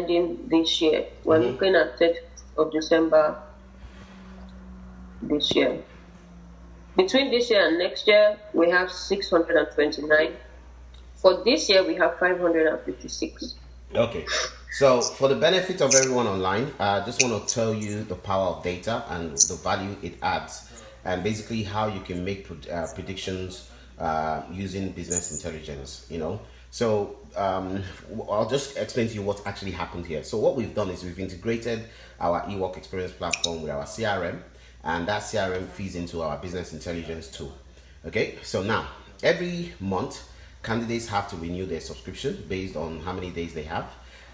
ending this year. We're looking at 30th of December this year. Between this year and next year, we have 629. For this year, we have 556. Okay. So for the benefit of everyone online, I just want to tell you the power of data and the value it adds, and basically how you can make predictions using business intelligence. So I'll just explain to you what actually happened here. So what we've done is we've integrated our eWork experience platform with our CRM, and that CRM feeds into our business intelligence tool. Okay, so now every month candidates have to renew their subscription based on how many days they have.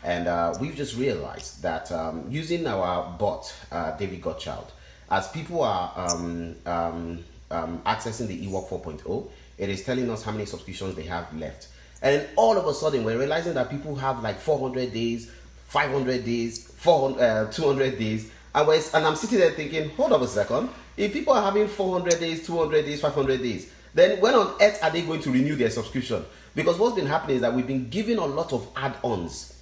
And we've just realized that using our bot, David Godchild, as people are accessing the eWork 4.0, it is telling us how many subscriptions they have left. And all of a sudden, we're realizing that people have like 400 days, 500 days, 200 days. And I'm sitting there thinking, hold up a second. If people are having 400 days, 200 days, 500 days, then when on earth are they going to renew their subscription? Because what's been happening is that we've been giving a lot of add-ons.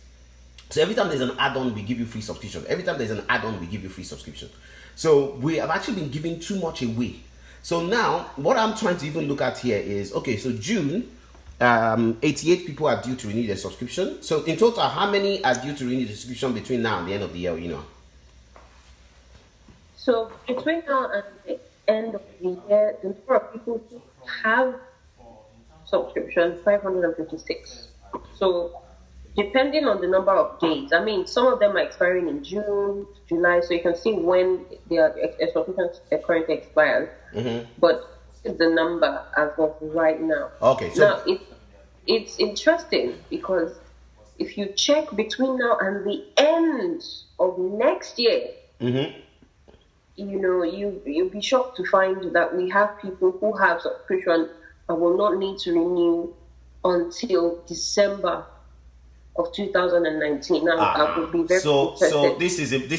So every time there's an add-on, we give you free subscription. Every time there's an add-on, we give you free subscription. So we have actually been giving too much away. So now, what I'm trying to even look at here is, okay, so June, 88 people are due to renew their subscription. So in total, how many are due to renew the subscription between now and the end of the year, So between now and the end of the year, the number of people who have subscription, 556. So depending on the number of days, I mean, some of them are expiring in June, July, so you can see when their subscriptions currently expired. But the number as of right now. Okay, so now it's interesting because if you check between now and the end of next year, you'll be shocked to find that we have people who have subscription and will not need to renew until December of 2019. Now, I would be very interested. So this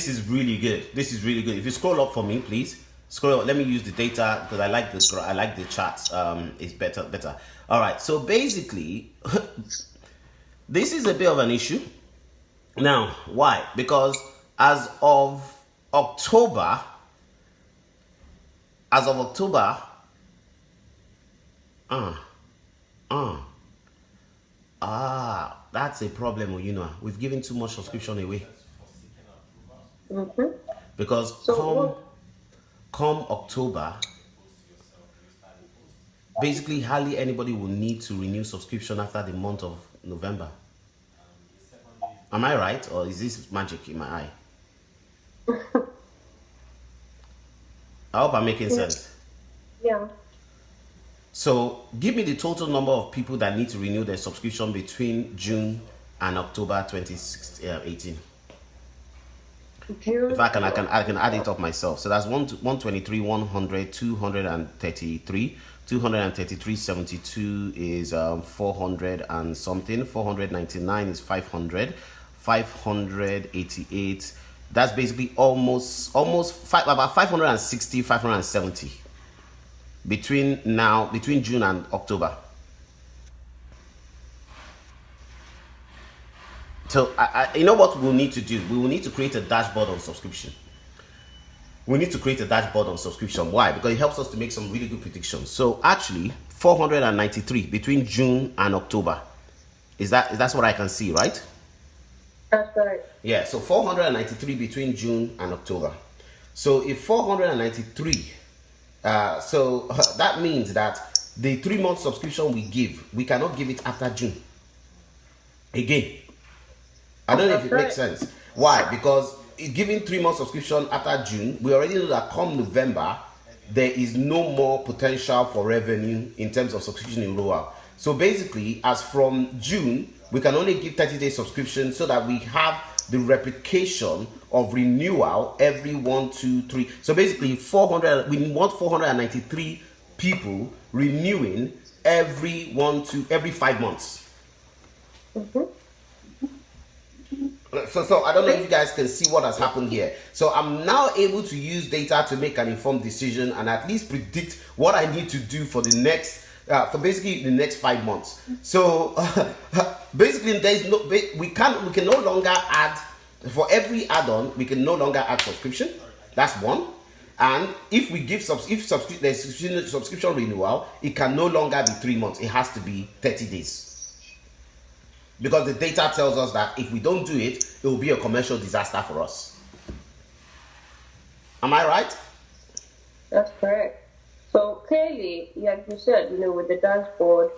is really good. This is really good. If you scroll up for me, please scroll up. Let me use the data because I like this. I like the charts. It's better. All right. So basically, this is a bit of an issue. Now, why? Because as of October, that's a problem. We've given too much subscription away. Because come October, basically hardly anybody will need to renew subscription after the month of November. Am I right, or is this magic in my eye? I hope I'm making sense. Yeah. So give me the total number of people that need to renew their subscription between June and October 2018. June. If I can add it up myself. So that's 123, 100, 233, 233, 72 is 400 and something. 499 is 500, 588. That's basically almost about 560, 570 between June and October. So you know what we'll need to do? We will need to create a dashboard on subscription. We need to create a dashboard on subscription. Why? Because it helps us to make some really good predictions. So actually, 493 between June and October. That's what I can see, right? That's right. Yeah, so 493 between June and October. So if 493, so that means that the 3-month subscription we cannot give it after June. Again, I don't know if it makes sense. Why? Because giving 3-month subscription after June, we already know that come November, there is no more potential for revenue in terms of subscription renewal. So basically, as from June, we can only give 30-day subscription so that we have the replication of renewal every 1, 2, 3. So basically, we want 493 people renewing every 5 months. So I don't know if you guys can see what has happened here. So I'm now able to use data to make an informed decision and at least predict what I need to do for the next for basically the next 5 months. So basically, we can no longer add, for every add-on we can no longer add subscription. That's one. And if we give there's subscription renewal, it can no longer be 3 months. It has to be 30 days. Because the data tells us that if we don't do it, it will be a commercial disaster for us. Am I right? That's correct. So clearly, like you said, with the dashboard,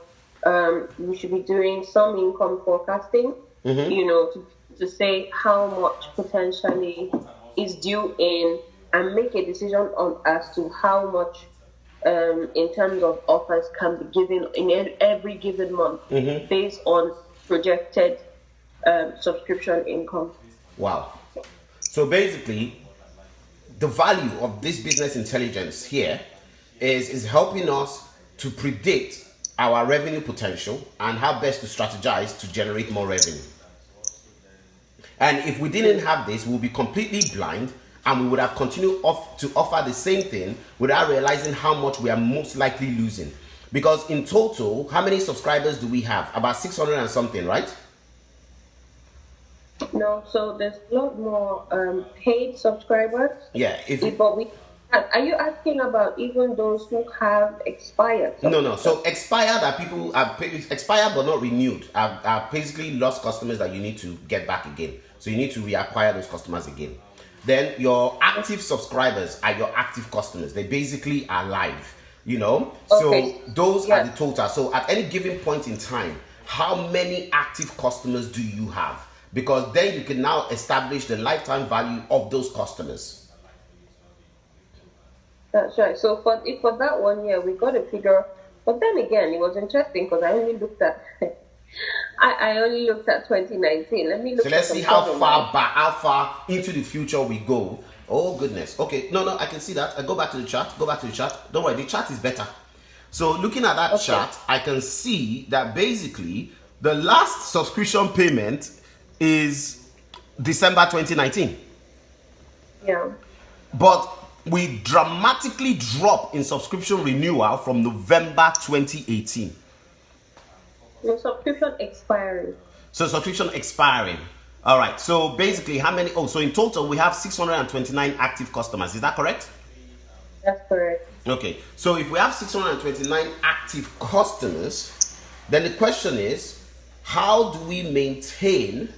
we should be doing some income forecasting, to say how much potentially is due in, and make a decision on as to how much in terms of offers can be given in every given month based on projected subscription income. Wow. So basically, the value of this business intelligence here is helping us to predict our revenue potential and how best to strategize to generate more revenue. And if we didn't have this, we'll be completely blind, and we would have continued to offer the same thing without realizing how much we are most likely losing. Because in total, how many subscribers do we have? About 600 and something, right? No, so there's a lot more paid subscribers. Yeah. Are you asking about even those who have expired? No. So expired are people expired but not renewed. Are basically lost customers that you need to get back again. So you need to reacquire those customers again. Then your active subscribers are your active customers. They basically are live. Okay. So those are the total. So at any given point in time, how many active customers do you have? Because then you can now establish the lifetime value of those customers. That's right. So for that 1 year, we got a figure. But then again, it was interesting because I only looked at I only looked at 2019. Let's see how far into the future we go. Oh goodness. Okay. No, I can see that. I go back to the chart. Don't worry, the chart is better. So looking at that chart, I can see that basically the last subscription payment is December 2019. Yeah. But we dramatically drop in subscription renewal from November 2018. The subscription expiring. So subscription expiring. All right. So basically, how many? So in total, we have 629 active customers. Is that correct? That's correct. Okay. So if we have 629 active customers, then the question is, how do we maintain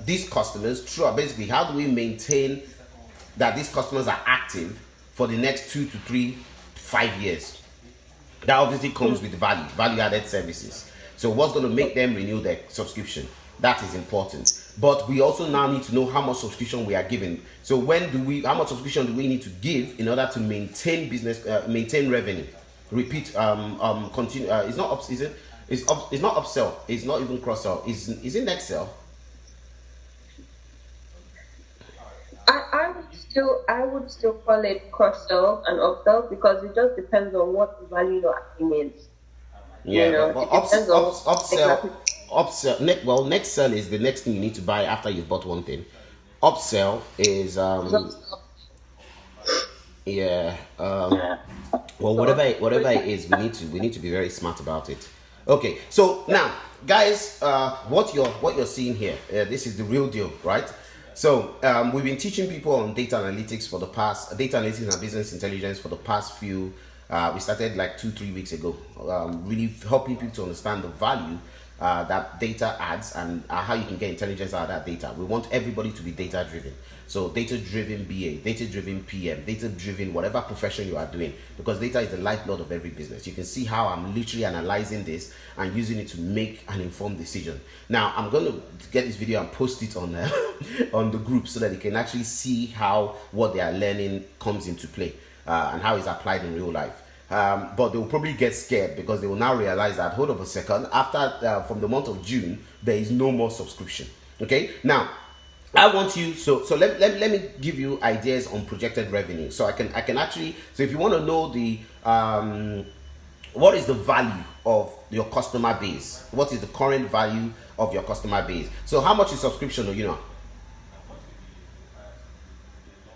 these customers through? Basically, how do we maintain that these customers are active for the next 2 to 3, 5 years? That obviously comes with value-added services. So what's going to make them renew their subscription? That is important. But we also now need to know how much subscription we are giving. So how much subscription do we need to give in order to maintain business, maintain revenue? Repeat, continue. It's not upsell. It's not even cross-sell. Is it next sell? I would still call it cross-sell and upsell because it just depends on what the value you're adding is. Yeah, but upsell. Next sell is the next thing you need to buy after you've bought one thing. Upsell is whatever it is, we need to be very smart about it. Okay, so now guys, what you're seeing here, this is the real deal, right? So we've been teaching people on data analytics and business intelligence for the past few. We started like 2-3 weeks ago, really helping people to understand the value that data adds and how you can get intelligence out of that data. We want everybody to be data driven. So data driven BA, data driven PM, data driven whatever profession you are doing, because data is the lifeblood of every business. You can see how I'm literally analyzing this and using it to make an informed decision. Now I'm going to get this video and post it on on the group so that you can actually see how what they are learning comes into play and how it's applied in real life. But they will probably get scared because they will now realize that, hold up a second, after from the month of June there is no more subscription. Okay, now I want you, so let me give you ideas on projected revenue. So I can actually, so if you want to know the what is the value of your customer base, what is the current value of your customer base. So how much is subscription,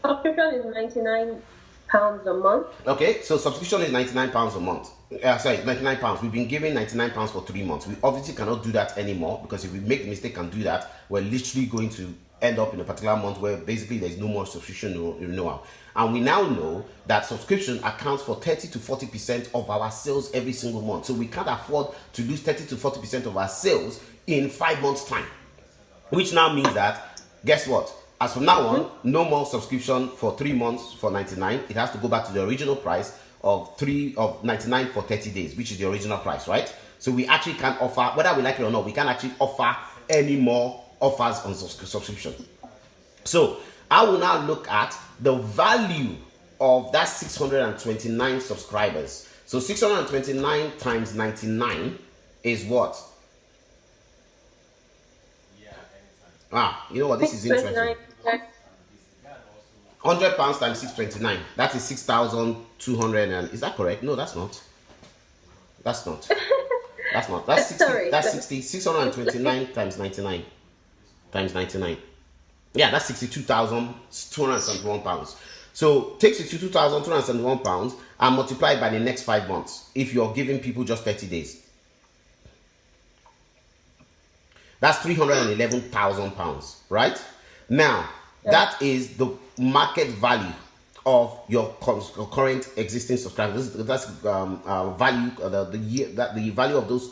Subscription is 99 pounds a month. Okay, so subscription is £99 a month. Sorry, £99. We've been giving £99 for 3 months. We obviously cannot do that anymore, because if we make the mistake and do that, we're literally going to end up in a particular month where basically there's no more subscription renewal. And we now know that subscription accounts for 30 to 40% of our sales every single month. So we can't afford to lose 30 to 40% of our sales in 5 months' time. Which now means that, guess what? As from now on, no more subscription for 3 months for 99. It has to go back to the original price of 99 for 30 days, which is the original price, right? So we actually can't offer, whether we like it or not, we can't actually offer any more offers on subscription. So I will now look at the value of that 629 subscribers. So 629 times 99 is what? You know what? This is interesting. £100 times 629. That is 6,200. And is that correct? No, that's not. That's not. That's not. That's 60. Sorry. That's 60. 629 times 99. Times 99. Yeah, that's £62,271. So take £62,271 and multiply it by the next 5 months. If you're giving people just 30 days, that's £311,000, right? Now, that is the market value of your current existing subscribers. That's value the value of those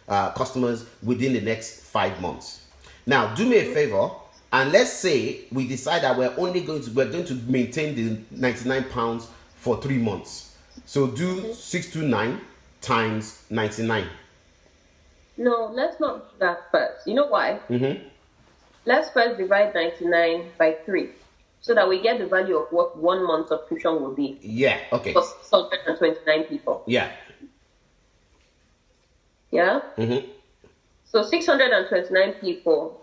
customers within the next 5 months. Now, do me a favor, and let's say we decide that we're going to maintain the £99 for 3 months. So do 629 times 99. No, let's not do that first. You know why? Let's first divide 99 by 3, so that we get the value of what 1 month subscription will be. Yeah, okay. For 629 people. Yeah. Yeah? So 629 people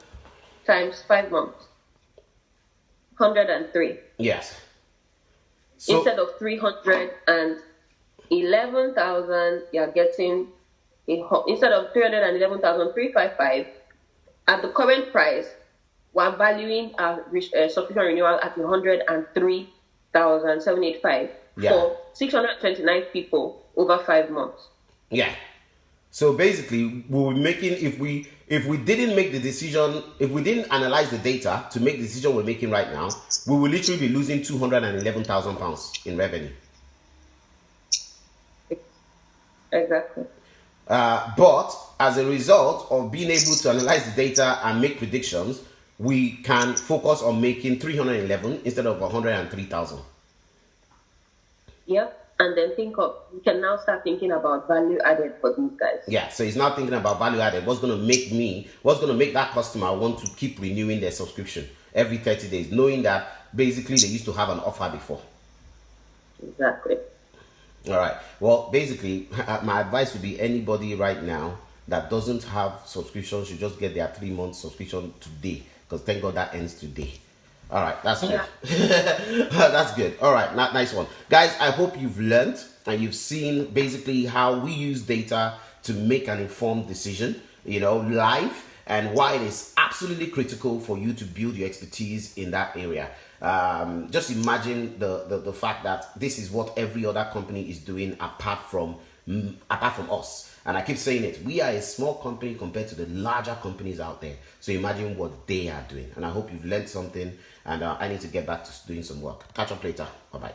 times 5 months. 103. Yes. So, instead of 311,000, you're getting instead of 311,355 at the current price. We're valuing our subscription renewal at 103,785 for 629 people over 5 months. Yeah. So basically, we'll be making, if we didn't make the decision, if we didn't analyze the data to make the decision we're making right now, we will literally be losing £211,000 in revenue. Exactly. But as a result of being able to analyze the data and make predictions, we can focus on making 311 instead of 103,000. Yep. And then we can now start thinking about value added for these guys. Yeah, so he's now thinking about value added. What's going to make that customer want to keep renewing their subscription every 30 days, knowing that basically they used to have an offer before. Exactly. All right. Well, basically, my advice would be anybody right now that doesn't have subscription should just get their 3 month subscription today, because thank God that ends today. All right, that's good. That's good. All right, nice one. Guys, I hope you've learned and you've seen basically how we use data to make an informed decision, live, and why it is absolutely critical for you to build your expertise in that area. Just imagine the fact that this is what every other company is doing apart from us. And I keep saying it, we are a small company compared to the larger companies out there. So imagine what they are doing. And I hope you've learned something, and I need to get back to doing some work. Catch up later. Bye-bye.